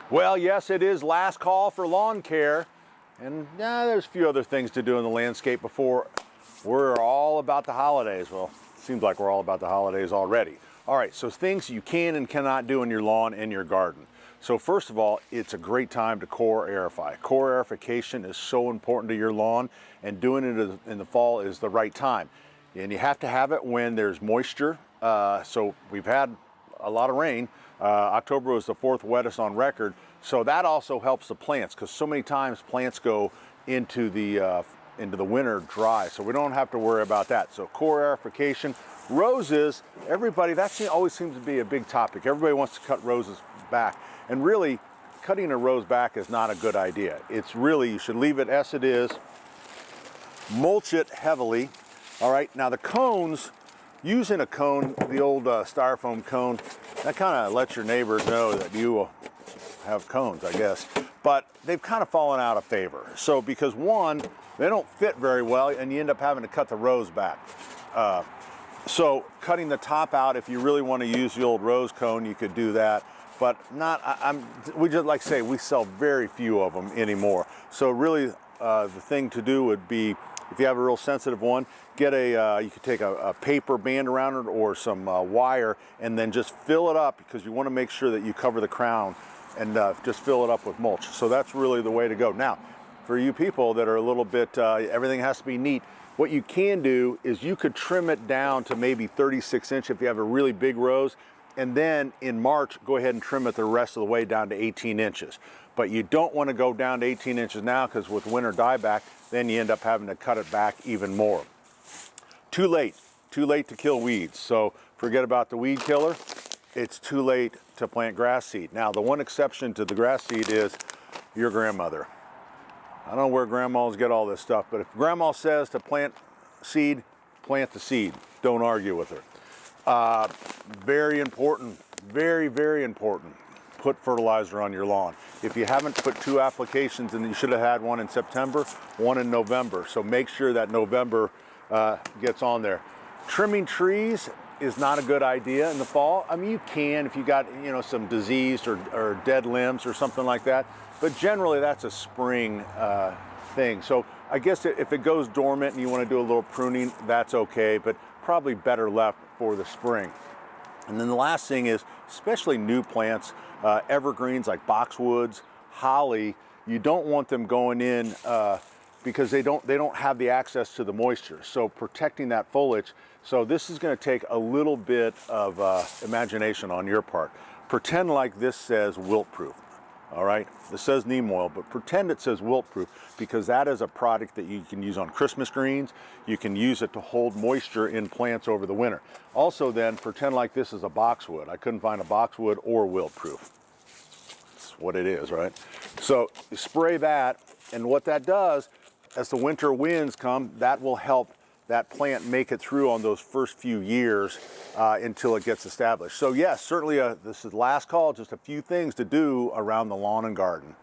Well, yes, it is last call for lawn care. And there's a few other things to do in the landscape before we're all about the holidays. Well, it seems like we're all about the holidays already. All right, so things you can and cannot do in your lawn and your garden. So first of all, it's a great time to core aerify. Core aerification is so important to your lawn, and doing it in the fall is the right time. And you have to have it when there's moisture. So we've had a lot of rain. October was the 4th wettest on record. So that also helps the plants, because so many times plants go into the winter dry. So we don't have to worry about that. So core aerification. Roses, everybody, that always seems to be a big topic. Everybody wants to cut roses back. And really, cutting a rose back is not a good idea. It's really, you should leave it as it is, mulch it heavily. All right, now the cones, using a cone, the old styrofoam cone, that kind of lets your neighbors know that you have cones, I guess. But they've kind of fallen out of favor. So because one, they don't fit very well, and you end up having to cut the rose back. So cutting the top out, if you really want to use the old rose cone, you could do that. But we just, like I say, we sell very few of them anymore. So really the thing to do would be, if you have a real sensitive one, get you could take a paper band around it or some wire, and then just fill it up, because you want to make sure that you cover the crown, and just fill it up with mulch. So that's really the way to go. Now, for you people that are a little bit, everything has to be neat, what you can do is you could trim it down to maybe 36 inch if you have a really big rose, and then in March, go ahead and trim it the rest of the way down to 18 inches. But you don't want to go down to 18 inches now, because with winter dieback, then you end up having to cut it back even more. Too late to kill weeds. So forget about the weed killer. It's too late to plant grass seed. Now, the one exception to the grass seed is your grandmother. I don't know where grandmas get all this stuff, but if grandma says to plant seed, plant the seed. Don't argue with her. Very important, very, very important. Put fertilizer on your lawn. If you haven't put 2 applications, and you should have had one in September, one in November. So make sure that November gets on there. Trimming trees is not a good idea in the fall. I mean, you can if you got, some diseased or dead limbs or something like that, but generally that's a spring thing. So I guess if it goes dormant and you want to do a little pruning, that's okay, but probably better left for the spring. And then the last thing is, especially new plants, evergreens like boxwoods, holly, you don't want them going in because they don't have the access to the moisture. So protecting that foliage. So this is going to take a little bit of imagination on your part. Pretend like this says wilt-proof. All right, this says neem oil, but pretend it says wilt-proof, because that is a product that you can use on Christmas greens. You can use it to hold moisture in plants over the winter. Also then, pretend like this is a boxwood. I couldn't find a boxwood or wilt-proof. That's what it is, right? So you spray that, and what that does, as the winter winds come, that will help that plant make it through on those first few years until it gets established. So yes, certainly this is last call, just a few things to do around the lawn and garden.